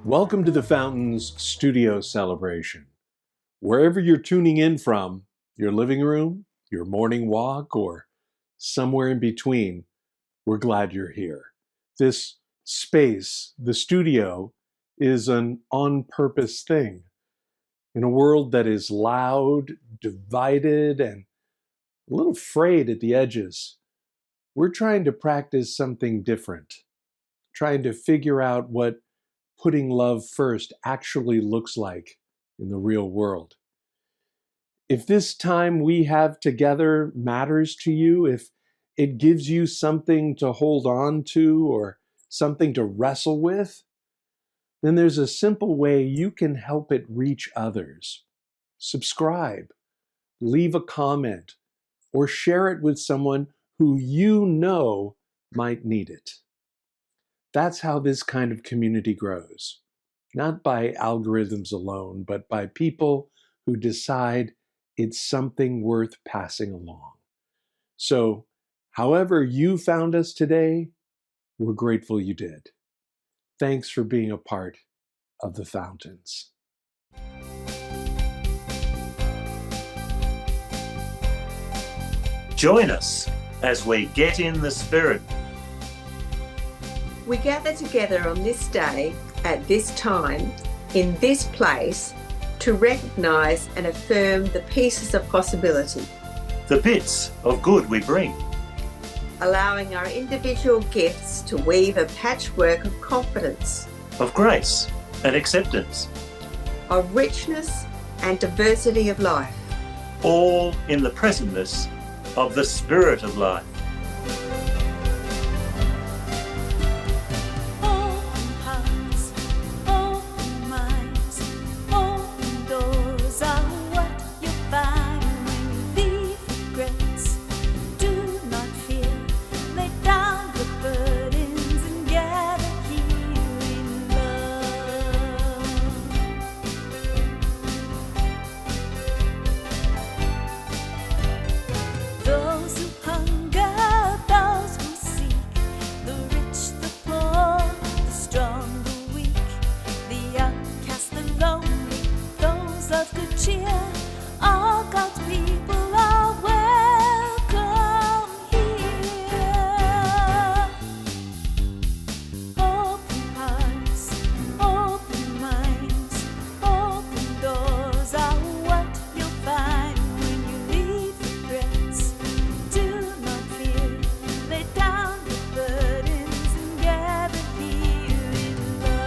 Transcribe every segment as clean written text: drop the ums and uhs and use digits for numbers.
Welcome to the Fountains Studio Celebration. Wherever you're tuning in from, your living room, your morning walk, or somewhere in between, we're glad you're here. This space, the studio, is an on-purpose thing. In a world that is loud, divided, and a little frayed at the edges, we're trying to practice something different, trying to figure out what putting love first actually looks like in the real world. If this time we have together matters to you, if it gives you something to hold on to or something to wrestle with, then there's a simple way you can help it reach others. Subscribe, leave a comment, or share it with someone who you know might need it. That's how this kind of community grows. Not by algorithms alone, but by people who decide it's something worth passing along. So, however you found us today, we're grateful you did. Thanks for being a part of the Fountains. Join us as we get in the Spirit. We gather together on this day, at this time, in this place, to recognise and affirm the pieces of possibility, The bits of good we bring. allowing our individual gifts to weave a patchwork of confidence, Of grace and acceptance. of richness and diversity of life. All in the presentness of the Spirit of life. Open hearts, open minds, open doors are what you find when you leave regrets. Do not fear, lay down your burdens and gather here in love. Those who hunger, those who seek, the rich, the poor, the strong, the weak, the outcast, the lonely, those of good cheer, all God's people are welcome here. Open hearts, open minds, open doors are what you'll find when you leave regrets. Do not fear, lay down your burdens and gather here in love.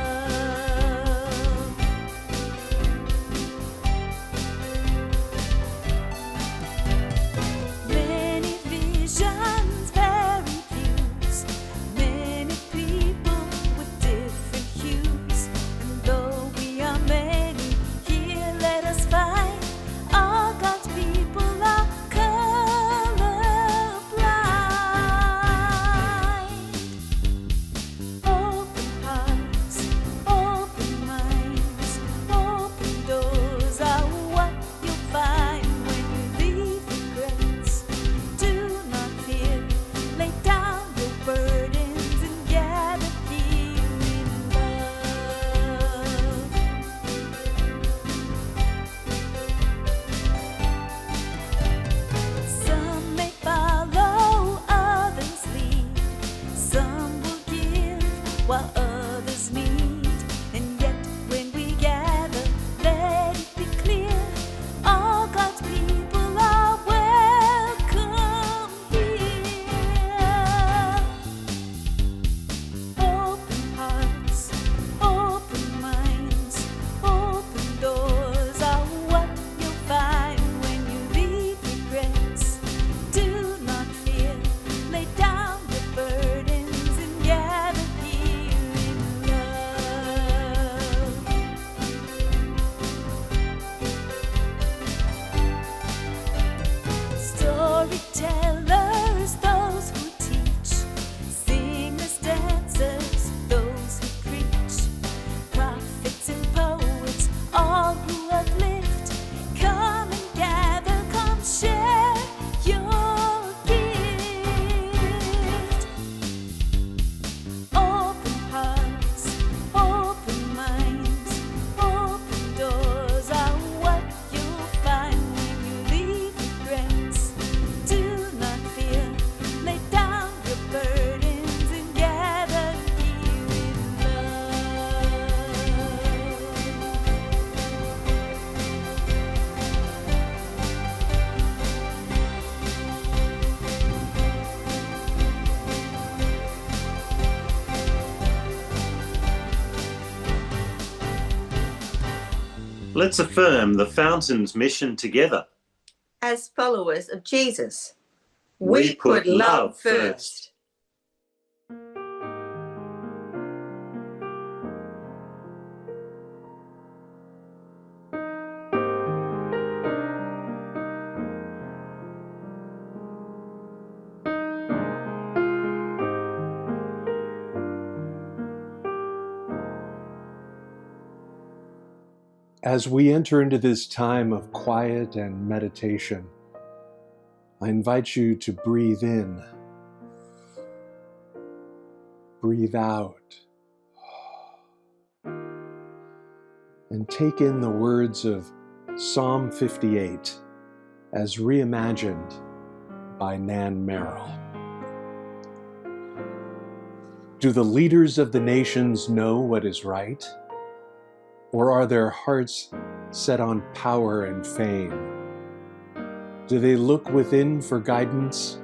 Let's affirm the Fountains mission together. As followers of Jesus, We put love first. As we enter into this time of quiet and meditation, I invite you to breathe in, breathe out, and take in the words of Psalm 58 as reimagined by Nan Merrill. Do the leaders of the nations know what is right? Or are their hearts set on power and fame? Do they look within for guidance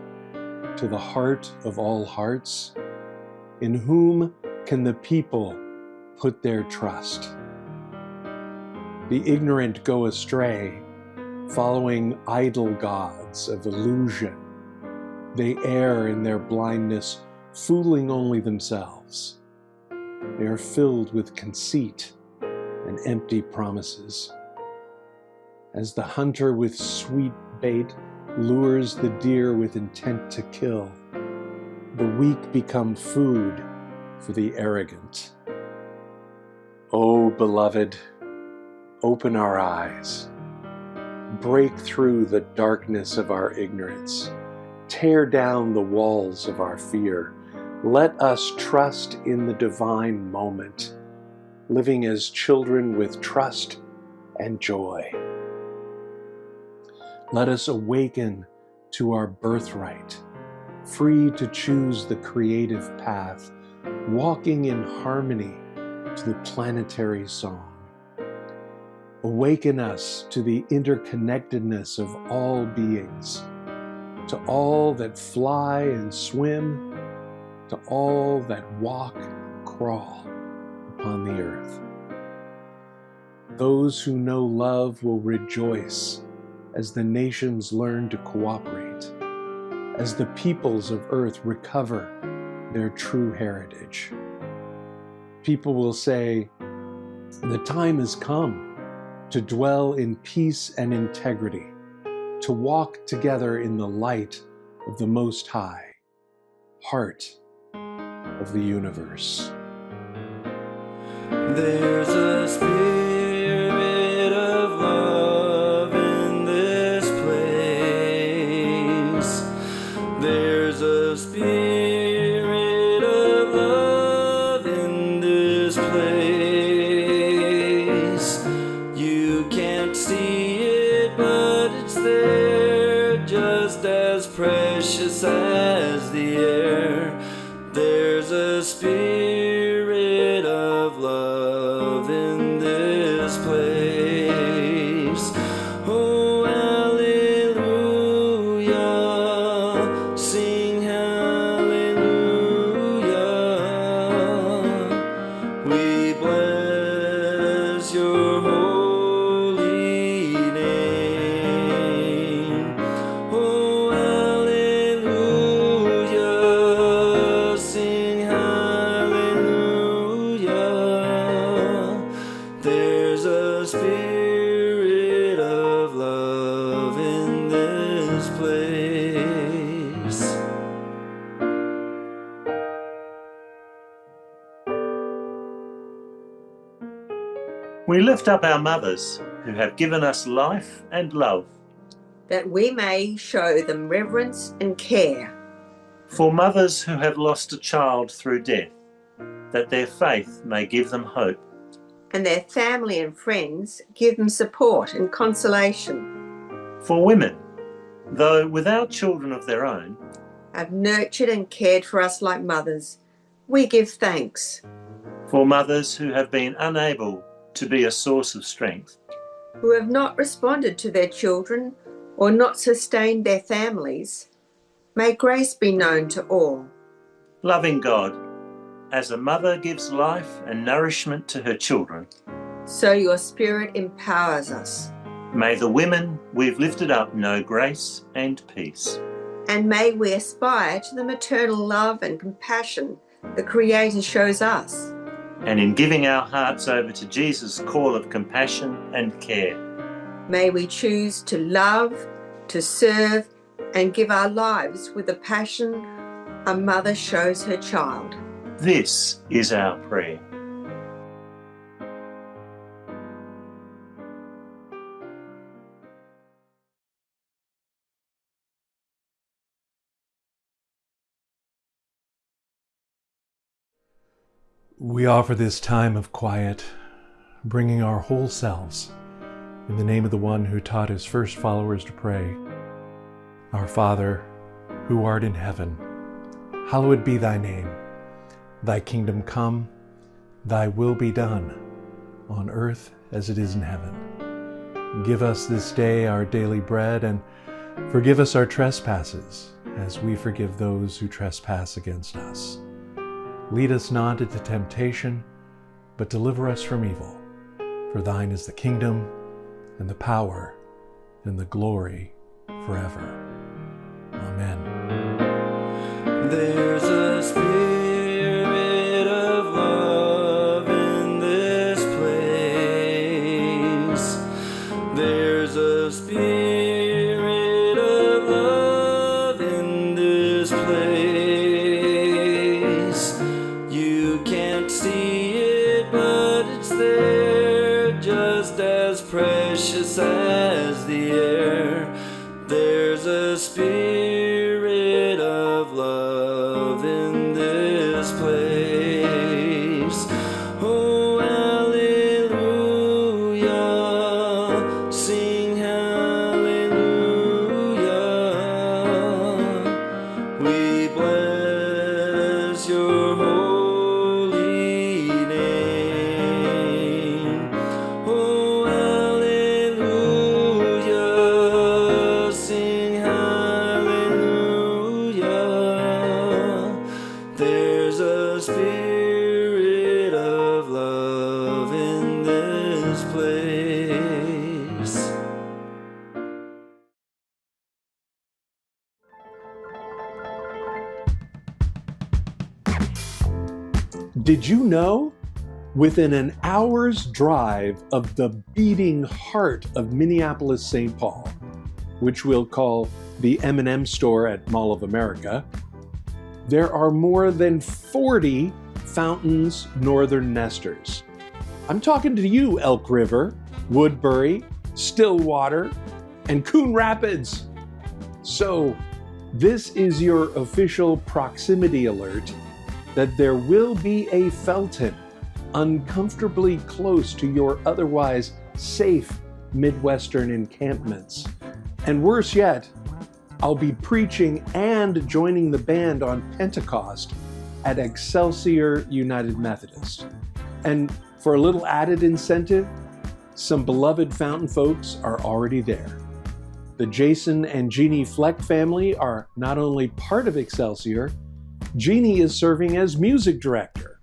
to the heart of all hearts? In whom can the people put their trust? The ignorant go astray, following idol gods of illusion. They err in their blindness, fooling only themselves. They are filled with conceit and empty promises. As the hunter with sweet bait lures the deer with intent to kill, the weak become food for the arrogant. Oh, beloved, open our eyes. Break through the darkness of our ignorance. Tear down the walls of our fear. Let us trust in the divine moment, living as children with trust and joy. Let us awaken to our birthright, free to choose the creative path, walking in harmony to the planetary song. Awaken us to the interconnectedness of all beings, to all that fly and swim, to all that walk and crawl upon the earth. Those who know love will rejoice as the nations learn to cooperate, as the peoples of earth recover their true heritage. People will say, the time has come to dwell in peace and integrity, to walk together in the light of the Most High, heart of the universe. There's a spirit of love in this place. There's a spirit of love in this place. You can't see it, but it's there, just as precious as the air. There's a spirit of love in this place. Oh, hallelujah, sing hallelujah. We bless your holy name. Oh, hallelujah, sing hallelujah. There's a spirit of love in this place. We lift up our mothers who have given us life and love. that we may show them reverence and care. For mothers who have lost a child through death, that their faith may give them hope. And their family and friends give them support and consolation. For women, though without children of their own, Have nurtured and cared for us like mothers. We give thanks. for mothers who have been unable to be a source of strength, Who have not responded to their children or not sustained their families. May grace be known to all. loving God, as a mother gives life and nourishment to her children, so your Spirit empowers us. May the women we've lifted up know grace and peace. And may we aspire to the maternal love and compassion the Creator shows us. And in giving our hearts over to Jesus' call of compassion and care, May we choose to love, to serve, and give our lives with the passion a mother shows her child. this is our prayer. We offer this time of quiet, bringing our whole selves in the name of the one who taught his first followers to pray. Our Father, who art in heaven, hallowed be thy name. Thy kingdom come, thy will be done, on earth as it is in heaven. Give us this day our daily bread, and forgive us our trespasses, as we forgive those who trespass against us. Lead us not into temptation, but deliver us from evil. For thine is the kingdom, and the power, and the glory forever. Amen. There's a spirit of love in this place. There's a spirit of love in this place. You can't see it, but it's there, just as precious as the air. There's a spirit of love in this place. Oh, hallelujah, sing hallelujah. We bless your holy name. Oh, hallelujah, sing hallelujah. There's a spirit of love in this place. Did you know? Within an hour's drive of the beating heart of Minneapolis, St. Paul, which we'll call the M&M store at Mall of America, there are more than 40 Fountains Northern Nesters. I'm talking to you, Elk River, Woodbury, Stillwater, and Coon Rapids. So, this is your official proximity alert that there will be a Felten uncomfortably close to your otherwise safe Midwestern encampments. And worse yet, I'll be preaching and joining the band on Pentecost at Excelsior United Methodist. And for a little added incentive, some beloved Fountain folks are already there. The Jason and Jeannie Fleck family are not only part of Excelsior, Jeannie is serving as music director.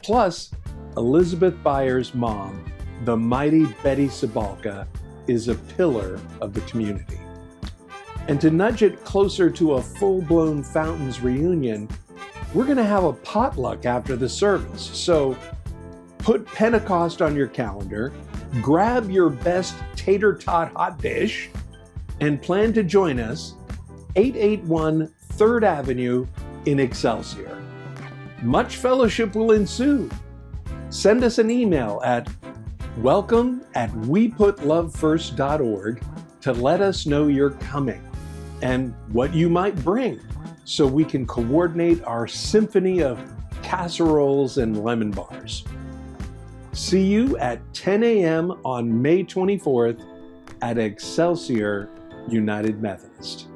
Plus, Elizabeth Byers' mom, the mighty Betty Sabalka, is a pillar of the community. And to nudge it closer to a full-blown Fountains reunion, we're going to have a potluck after the service. So put Pentecost on your calendar, grab your best tater tot hot dish, and plan to join us 881 3rd Avenue in Excelsior. Much fellowship will ensue. Send us an email at welcome@weputlovefirst.org to let us know you're coming and what you might bring, so we can coordinate our symphony of casseroles and lemon bars. See you at 10 a.m. on May 24th at Excelsior United Methodist.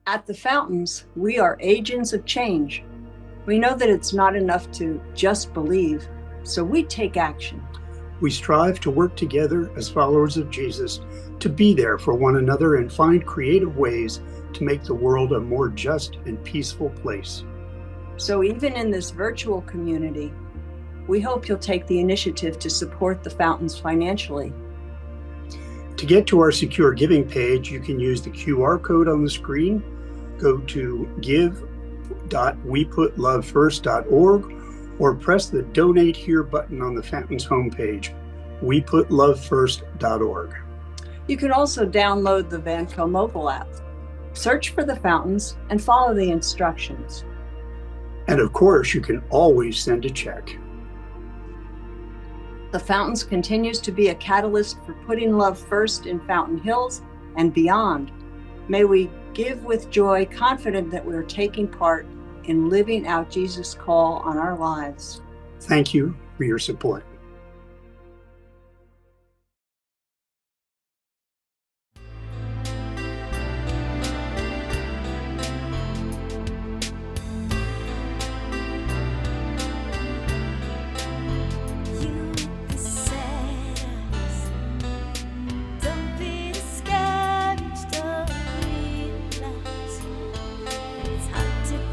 At the Fountains, we are agents of change. We know that it's not enough to just believe, so we take action. We strive to work together as followers of Jesus to be there for one another and find creative ways to make the world a more just and peaceful place. So even in this virtual community, we hope you'll take the initiative to support the Fountains financially. To get to our secure giving page, you can use the QR code on the screen, go to give.weputlovefirst.org, or press the Donate Here button on the Fountains homepage, weputlovefirst.org. You can also download the Vanco mobile app. Search for the Fountains and follow the instructions. And of course, you can always send a check. The Fountains continues to be a catalyst for putting love first in Fountain Hills and beyond. May we give with joy, confident that we're taking part in living out Jesus' call on our lives. Thank you for your support.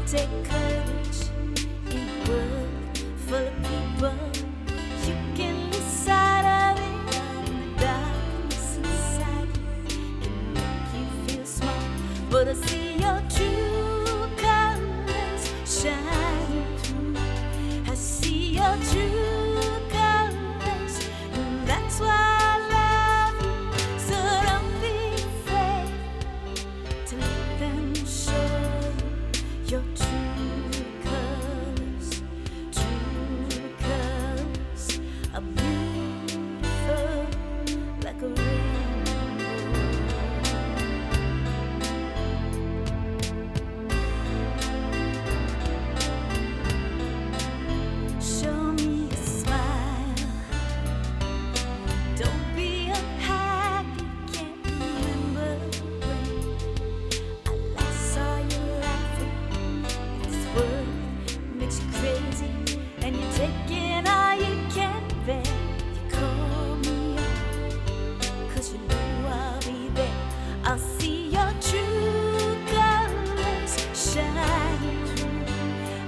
Take courage in a world full of people. You can lose sight of it, and the darkness inside you can make you feel small. But I see your true colors shining through. I see your true colors, and that's why I love you. So don't be afraid to let them show your true colors are beautiful like a rainbow. Show me a smile. Don't be unhappy. Can't remember when I last saw you laughing. This world makes you crazy, and you're taking all you can bear. You call me up, 'cause you know I'll be there. I'll see your true colors shining through.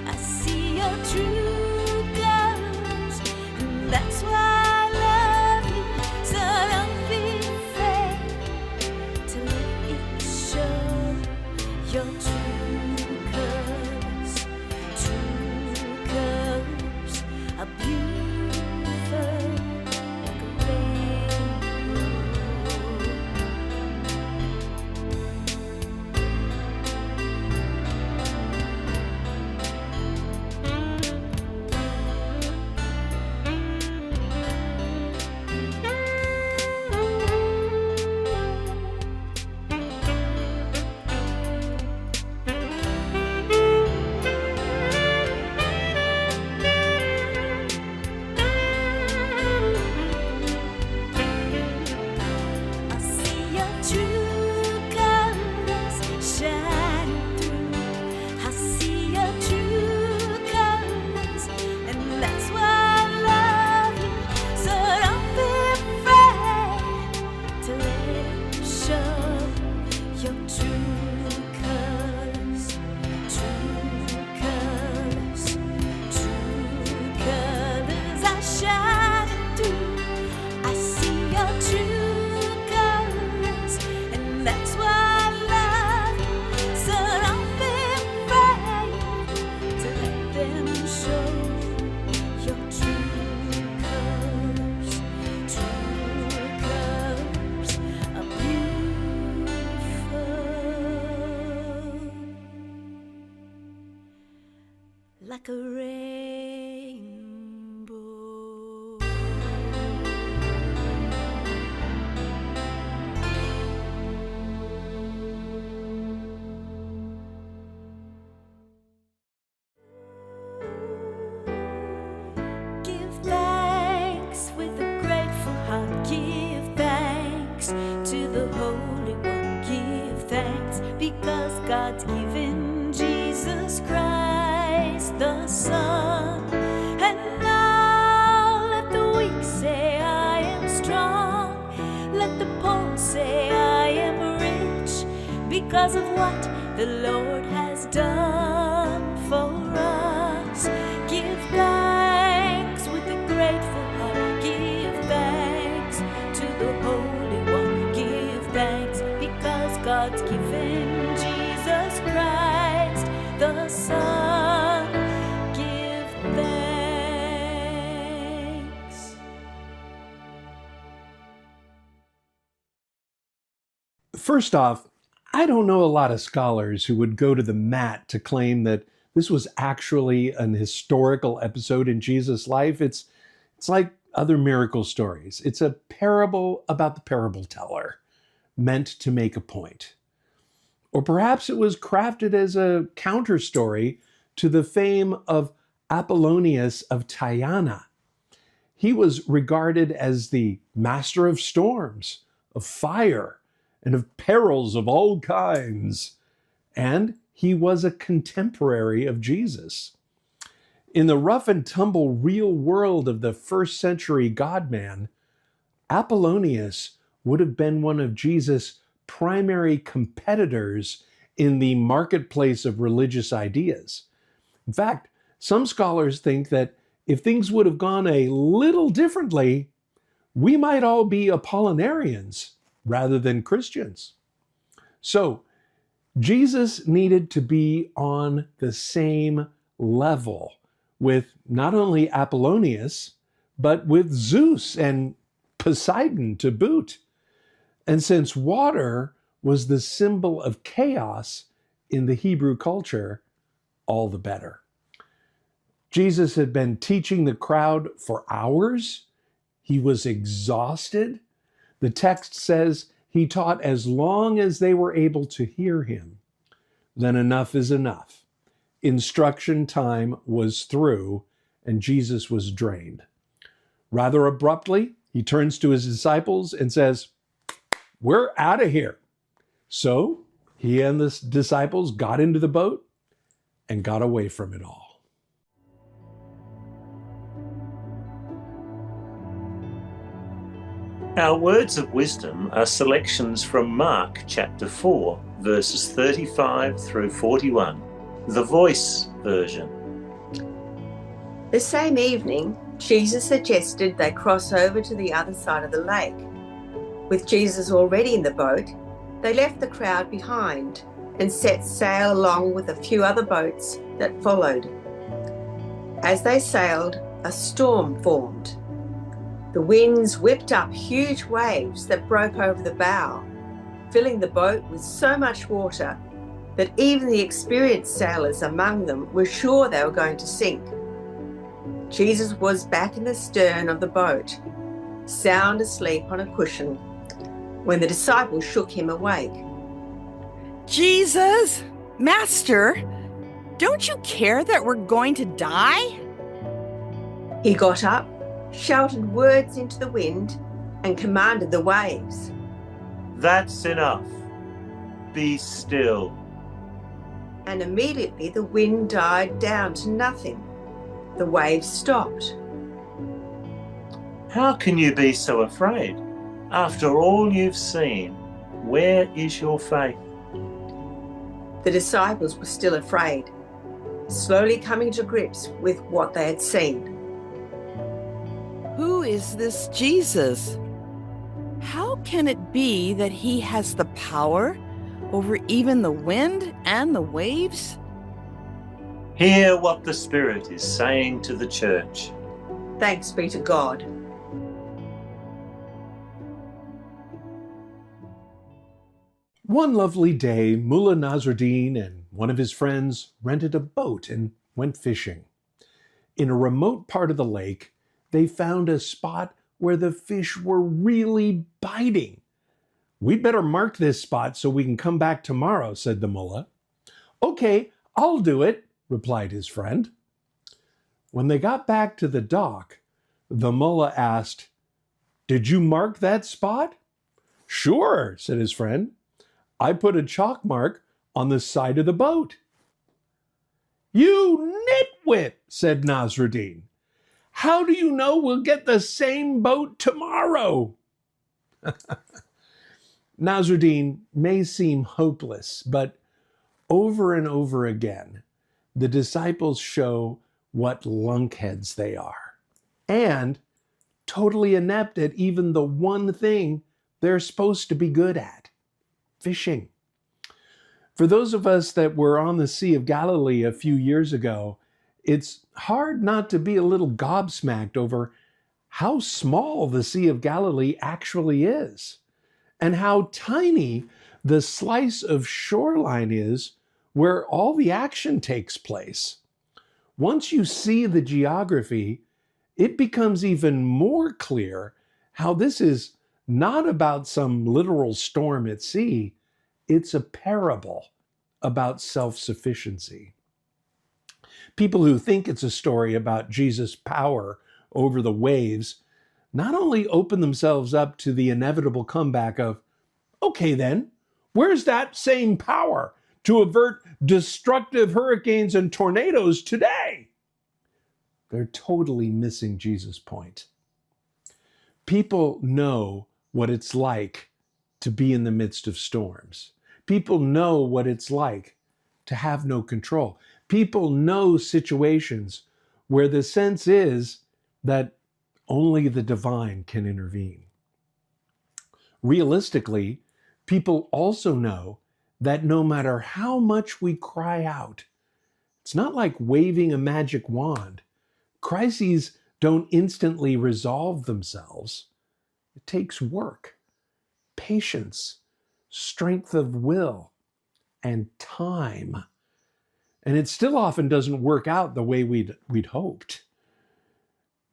I see your true colors, and that's why I love you. So don't be afraid to let it show your true colors. True colors are beautiful like a rainbow. I see your true colors shining through. I see your true colors, and that's why I love you. So don't be afraid to let it show your true colors. True colors, true colors are shining through. I see your true colors, and that's why I love you. So don't be afraid to let them show your true colors. True colors are beautiful like a rainbow. Give thanks with a grateful heart. Give thanks to the Holy One. Give thanks because God's given Jesus Christ the Son. And now let the weak say I am strong. Let the poor say I am rich because because of what the Lord has done for us. Give thanks with a grateful heart. Give thanks to the Holy One. Give thanks because God's given Jesus Christ, the Son. Give thanks. First off, I don't know a lot of scholars who would go to the mat to claim that this was actually an historical episode in Jesus' life. It's like other miracle stories. It's a parable about the parable teller, meant to make a point. Or perhaps it was crafted as a counter story to the fame of Apollonius of Tyana. He was regarded as the master of storms, of fire, and of perils of all kinds. And he was a contemporary of Jesus. In the rough and tumble real world of the first century God-man, Apollonius would have been one of Jesus' primary competitors in the marketplace of religious ideas. In fact, some scholars think that if things would have gone a little differently, we might all be Apollinarians rather than Christians. So, Jesus needed to be on the same level with not only Apollonius, but with Zeus and Poseidon to boot. And since water was the symbol of chaos in the Hebrew culture, all the better. Jesus had been teaching the crowd for hours. He was exhausted. The text says he taught as long as they were able to hear him. Then enough is enough. Instruction time was through, and Jesus was drained. Rather abruptly, he turns to his disciples and says, "We're out of here." So he and the disciples got into the boat and got away from it all. Our words of wisdom are selections from Mark chapter 4, verses 35 through 41, the Voice version. The same evening, Jesus suggested they cross over to the other side of the lake. With Jesus already in the boat, they left the crowd behind and set sail along with a few other boats that followed. As they sailed, a storm formed. The winds whipped up huge waves that broke over the bow, filling the boat with so much water that even the experienced sailors among them were sure they were going to sink. Jesus was back in the stern of the boat, sound asleep on a cushion, when the disciples shook him awake. Jesus, Master, don't you care that we're going to die? He got up, shouted words into the wind, and commanded the waves. That's enough. Be still. And immediately the wind died down to nothing. The waves stopped. How can you be so afraid? After all you've seen, where is your faith? The disciples were still afraid, slowly coming to grips with what they had seen. Who is this Jesus? How can it be that he has the power over even the wind and the waves? Hear what the Spirit is saying to the church. Thanks be to God. One lovely day, Mullah Nasruddin and one of his friends rented a boat and went fishing. In a remote part of the lake, they found a spot where the fish were really biting. "We'd better mark this spot so we can come back tomorrow," said the mullah. "Okay, I'll do it," replied his friend. When they got back to the dock, the mullah asked, "Did you mark that spot?" "Sure," said his friend. "I put a chalk mark on the side of the boat." "You nitwit," said Nasruddin. "How do you know we'll get the same boat tomorrow?" Nasruddin may seem hopeless, but over and over again, the disciples show what lunkheads they are and totally inept at even the one thing they're supposed to be good at, fishing. For those of us that were on the Sea of Galilee a few years ago, it's hard not to be a little gobsmacked over how small the Sea of Galilee actually is and how tiny the slice of shoreline is where all the action takes place. Once you see the geography, it becomes even more clear how this is not about some literal storm at sea. It's a parable about self-sufficiency. People who think it's a story about Jesus' power over the waves not only open themselves up to the inevitable comeback of, okay then, where's that same power to avert destructive hurricanes and tornadoes today? They're totally missing Jesus' point. People know what it's like to be in the midst of storms. People know what it's like to have no control. People know situations where the sense is that only the divine can intervene. Realistically, people also know that no matter how much we cry out, it's not like waving a magic wand. Crises don't instantly resolve themselves. It takes work, patience, strength of will, and time. And it still often doesn't work out the way we'd hoped.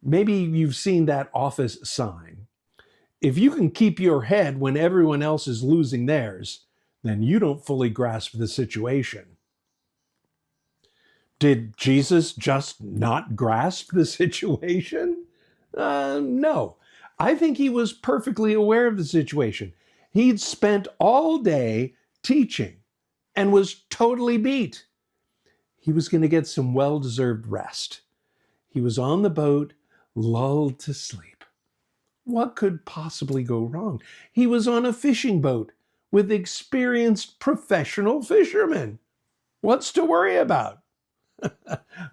Maybe you've seen that office sign. If you can keep your head when everyone else is losing theirs, then you don't fully grasp the situation. Did Jesus just not grasp the situation? No. I think he was perfectly aware of the situation. He'd spent all day teaching and was totally beat. He was going to get some well-deserved rest. He was on the boat, lulled to sleep. What could possibly go wrong? He was on a fishing boat with experienced professional fishermen. What's to worry about?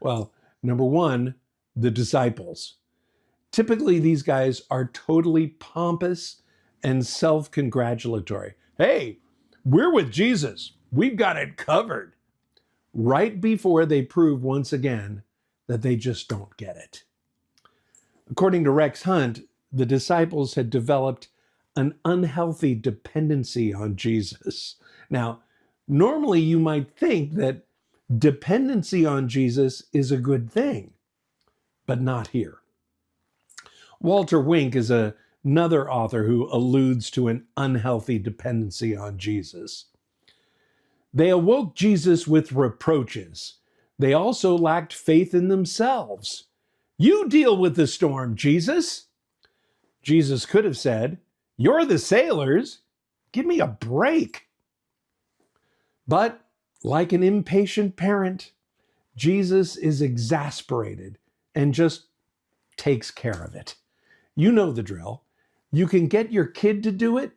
Well, number one, the disciples. Typically, these guys are totally pompous and self-congratulatory. Hey, we're with Jesus. We've got it covered. Right before they prove once again that they just don't get it. According to Rex Hunt, the disciples had developed an unhealthy dependency on Jesus. Now, normally you might think that dependency on Jesus is a good thing, but not here. Walter Wink is another author who alludes to an unhealthy dependency on Jesus. They awoke Jesus with reproaches. They also lacked faith in themselves. You deal with the storm, Jesus. Jesus could have said, you're the sailors. Give me a break. But like an impatient parent, Jesus is exasperated and just takes care of it. You know the drill. You can get your kid to do it,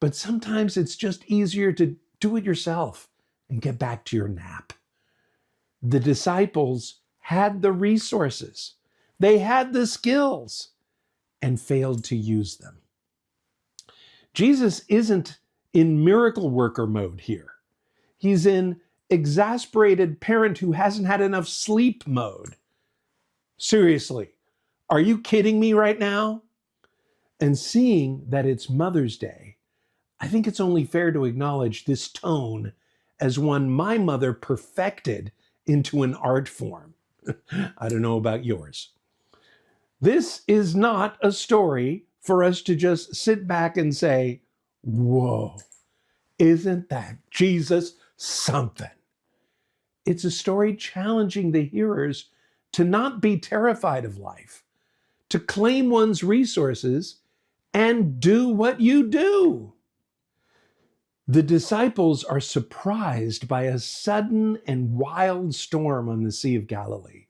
but sometimes it's just easier to do it yourself and get back to your nap. The disciples had the resources. They had the skills and failed to use them. Jesus isn't in miracle worker mode here. He's in exasperated parent who hasn't had enough sleep mode. Seriously, are you kidding me right now? And seeing that it's Mother's Day, I think it's only fair to acknowledge this tone as one my mother perfected into an art form. I don't know about yours. This is not a story for us to just sit back and say, whoa, isn't that Jesus something? It's a story challenging the hearers to not be terrified of life, to claim one's resources and do what you do. The disciples are surprised by a sudden and wild storm on the Sea of Galilee.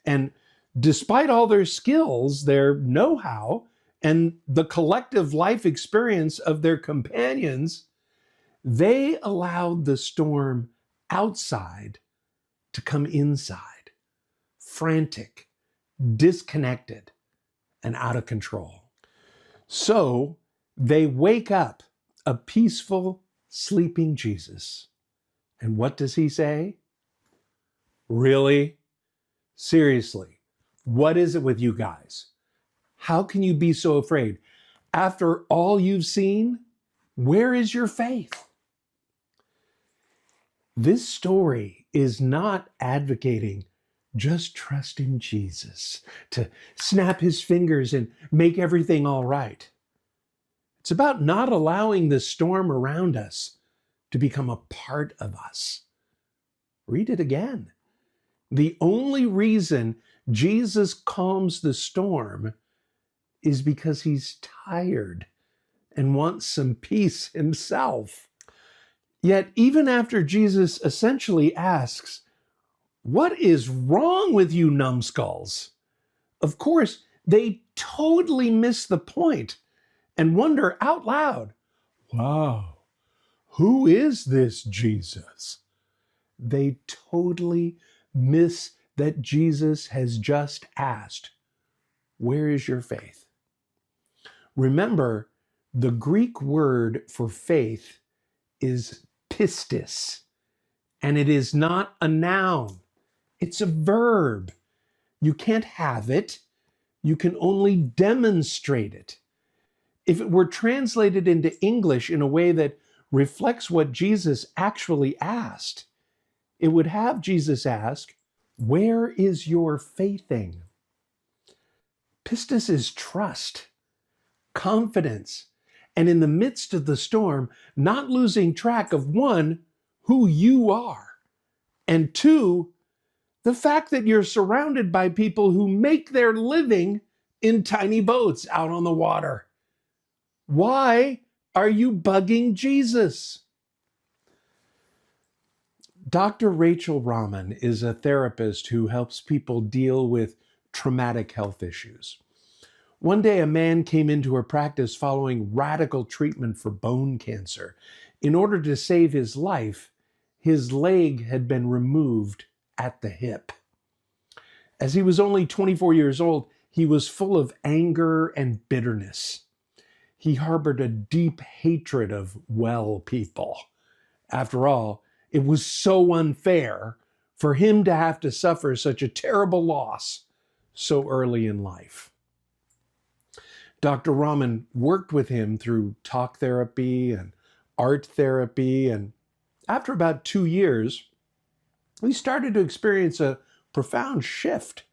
And despite all their skills, their know-how, and the collective life experience of their companions, they allowed the storm outside to come inside, frantic, disconnected, and out of control. So they wake up a peaceful, sleeping Jesus. And what does he say? Really? Seriously, what is it with you guys? How can you be so afraid? After all you've seen, where is your faith? This story is not advocating just trust in Jesus, to snap his fingers and make everything all right. It's about not allowing the storm around us to become a part of us. Read it again. The only reason Jesus calms the storm is because he's tired and wants some peace himself. Yet, even after Jesus essentially asks, "What is wrong with you, numbskulls?" Of course, they totally miss the point and wonder out loud, wow, who is this Jesus? They totally miss that Jesus has just asked, where is your faith? Remember, the Greek word for faith is pistis, and it is not a noun. It's a verb. You can't have it. You can only demonstrate it. If it were translated into English in a way that reflects what Jesus actually asked, it would have Jesus ask, where is your faithing? Pistis is trust, confidence, and in the midst of the storm, not losing track of one, who you are, and two, the fact that you're surrounded by people who make their living in tiny boats out on the water. Why are you bugging Jesus? Dr. Rachel Rahman is a therapist who helps people deal with traumatic health issues. One day, a man came into her practice following radical treatment for bone cancer. In order to save his life, his leg had been removed at the hip. As he was only 24 years old, he was full of anger and bitterness. He harbored a deep hatred of well people. After all, it was so unfair for him to have to suffer such a terrible loss so early in life. Dr. Rahman worked with him through talk therapy and art therapy, and after about 2 years, he started to experience a profound shift.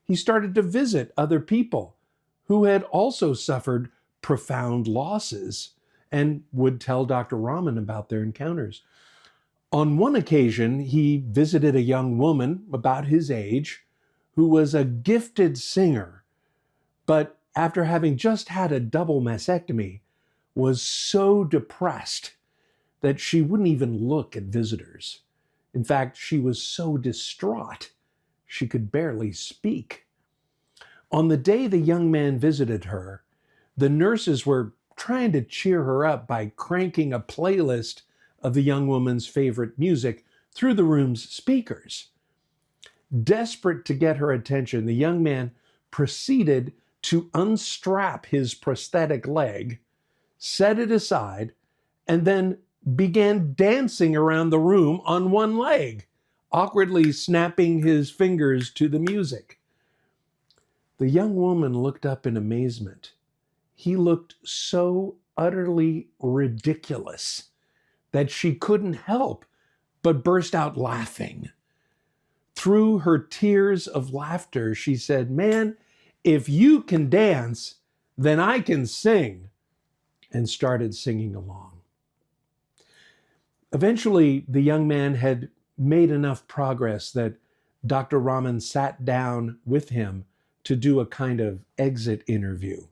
He started to visit other people who had also suffered profound losses and would tell Dr. Rahman about their encounters. On one occasion, he visited a young woman about his age who was a gifted singer, but after having just had a double mastectomy, was so depressed that she wouldn't even look at visitors. In fact, she was so distraught, she could barely speak. On the day the young man visited her, the nurses were trying to cheer her up by cranking a playlist of the young woman's favorite music through the room's speakers. Desperate to get her attention, the young man proceeded to unstrap his prosthetic leg, set it aside, and then began dancing around the room on one leg, awkwardly snapping his fingers to the music. The young woman looked up in amazement. He looked so utterly ridiculous that she couldn't help but burst out laughing. Through her tears of laughter, she said, "Man, if you can dance, then I can sing," and started singing along. Eventually, the young man had made enough progress that Dr. Rahman sat down with him to do a kind of exit interview.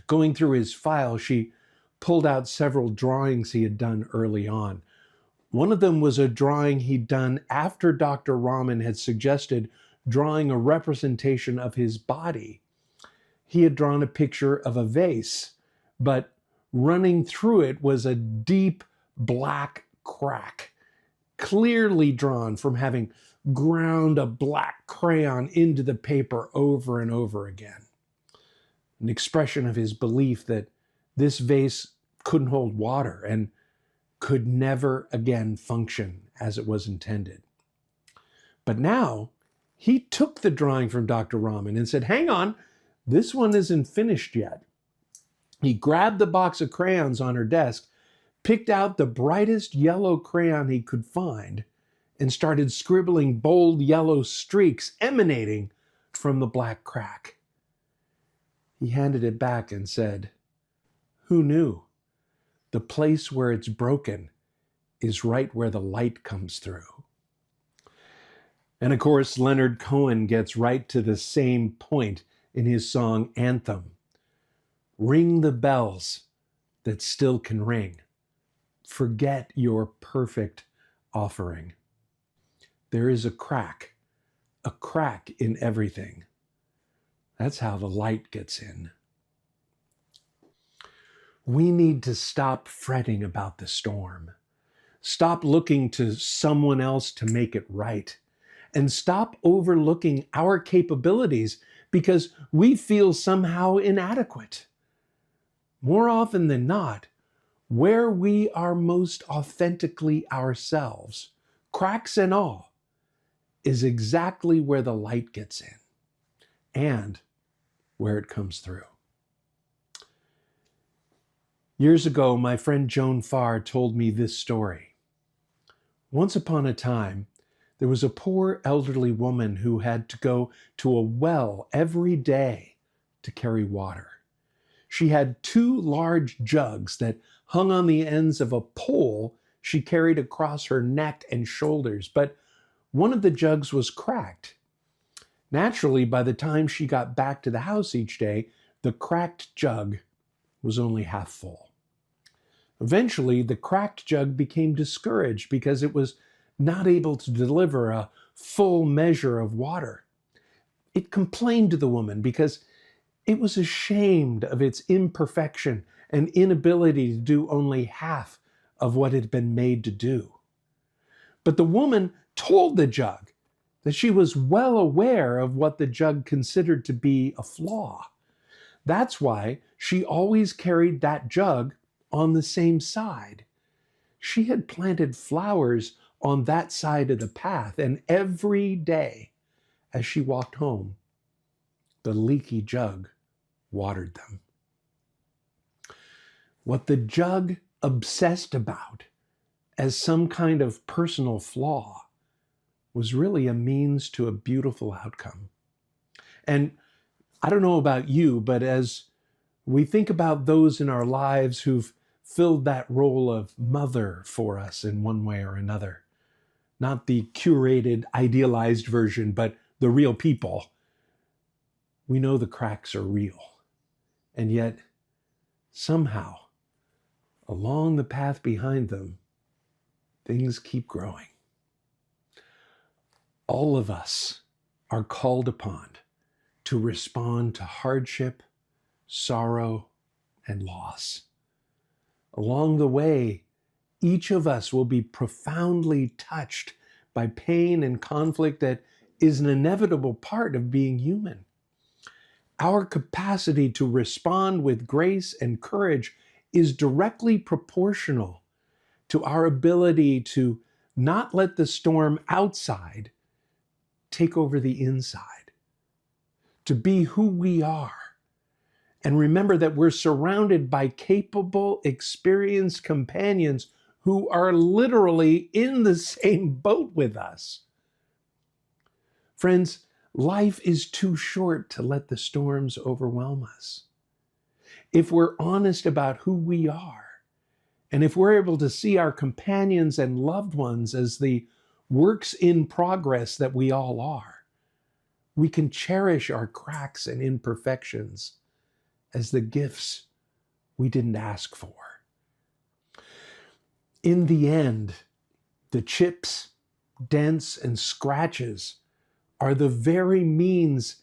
Going through his file, she pulled out several drawings he had done early on. One of them was a drawing he'd done after Dr. Rahman had suggested drawing a representation of his body. He had drawn a picture of a vase, but running through it was a deep black crack, clearly drawn from having ground a black crayon into the paper over and over again. An expression of his belief that this vase couldn't hold water and could never again function as it was intended. But now he took the drawing from Dr. Rahman and said, hang on, this one isn't finished yet. He grabbed the box of crayons on her desk, picked out the brightest yellow crayon he could find, and started scribbling bold yellow streaks emanating from the black crack. He handed it back and said, who knew? The place where it's broken is right where the light comes through. And of course, Leonard Cohen gets right to the same point in his song Anthem. Ring the bells that still can ring. Forget your perfect offering. There is a crack in everything. That's how the light gets in. We need to stop fretting about the storm. Stop looking to someone else to make it right. And stop overlooking our capabilities because we feel somehow inadequate. More often than not, where we are most authentically ourselves, cracks and all, is exactly where the light gets in and where it comes through. Years ago, my friend Joan Farr told me this story. Once upon a time, there was a poor elderly woman who had to go to a well every day to carry water. She had 2 large jugs that hung on the ends of a pole she carried across her neck and shoulders, but one of the jugs was cracked. Naturally, by the time she got back to the house each day, the cracked jug was only half full. Eventually, the cracked jug became discouraged because it was not able to deliver a full measure of water. It complained to the woman because it was ashamed of its imperfection and inability to do only half of what it had been made to do. But the woman told the jug that she was well aware of what the jug considered to be a flaw. That's why she always carried that jug on the same side. She had planted flowers on that side of the path, and every day as she walked home, the leaky jug watered them. What the jug obsessed about as some kind of personal flaw was really a means to a beautiful outcome. And I don't know about you, but as we think about those in our lives who've filled that role of mother for us in one way or another, not the curated, idealized version, but the real people, we know the cracks are real. And yet, somehow, along the path behind them, things keep growing. All of us are called upon to respond to hardship, sorrow, and loss. Along the way, each of us will be profoundly touched by pain and conflict that is an inevitable part of being human. Our capacity to respond with grace and courage is directly proportional to our ability to not let the storm outside take over the inside, to be who we are. And remember that we're surrounded by capable, experienced companions who are literally in the same boat with us. Friends, life is too short to let the storms overwhelm us. If we're honest about who we are, and if we're able to see our companions and loved ones as the works in progress that we all are, we can cherish our cracks and imperfections as the gifts we didn't ask for. In the end, the chips, dents, and scratches are the very means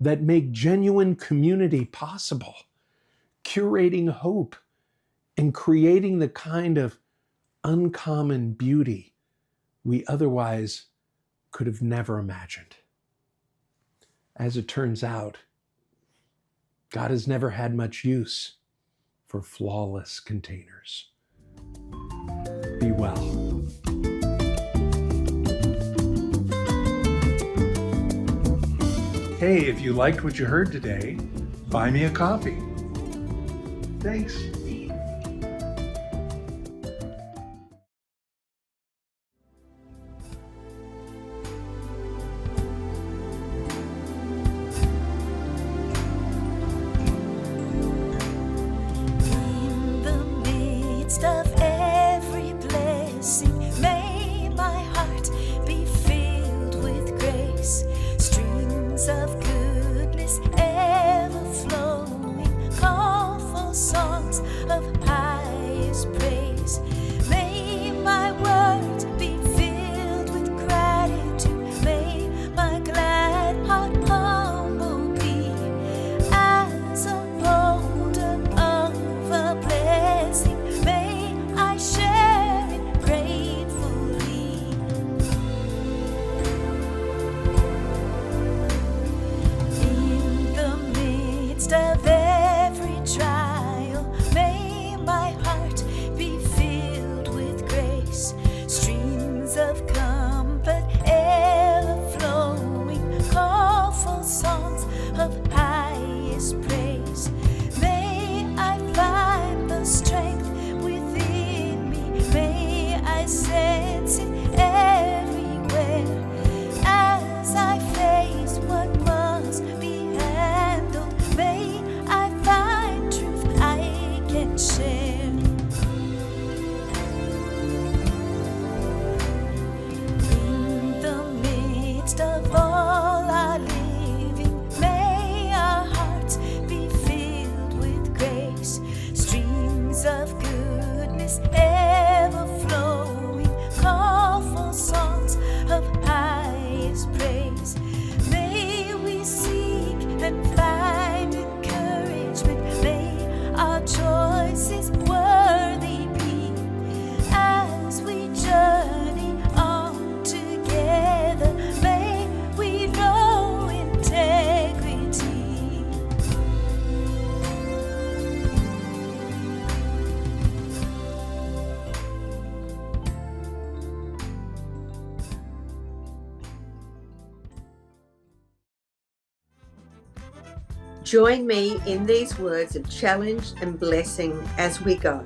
that make genuine community possible, curating hope and creating the kind of uncommon beauty we otherwise could have never imagined. As it turns out, God has never had much use for flawless containers. Be well. Hey, if you liked what you heard today, buy me a coffee. Thanks. In the midst of every blessing, may my heart be filled with grace. Streams of goodness ever flowing, call for songs of highest praise. May my words be filled with gratitude. May my glad heart humble be as a boulder of a blessing. May I share it gratefully. In the midst of every trial, may my heart be filled with grace. Streams of comfort ever flowing, call for songs of highest praise. May I find the strength within me. May I sense it everywhere as I face what must be handled. May I find truth I can share. In the midst of all our living, may our hearts be filled with grace. Streams of goodness ever flowing, call for songs of highest praise. May we seek and find encouragement. May our choices worthy be as we journey on together. May we know integrity. Join me in these words of challenge and blessing as we go.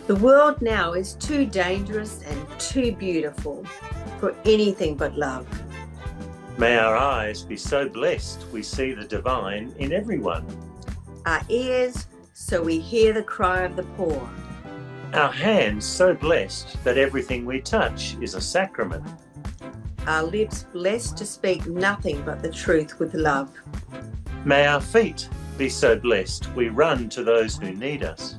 The world now is too dangerous and too beautiful for anything but love. May our eyes be so blessed we see the divine in everyone. Our ears, so we hear the cry of the poor. Our hands so blessed that everything we touch is a sacrament. Our lips blessed to speak nothing but the truth with love. May our feet be so blessed we run to those who need us.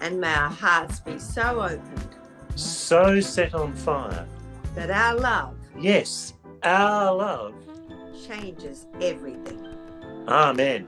And may our hearts be so opened So set on fire. that our love Yes, our love. changes everything. Amen.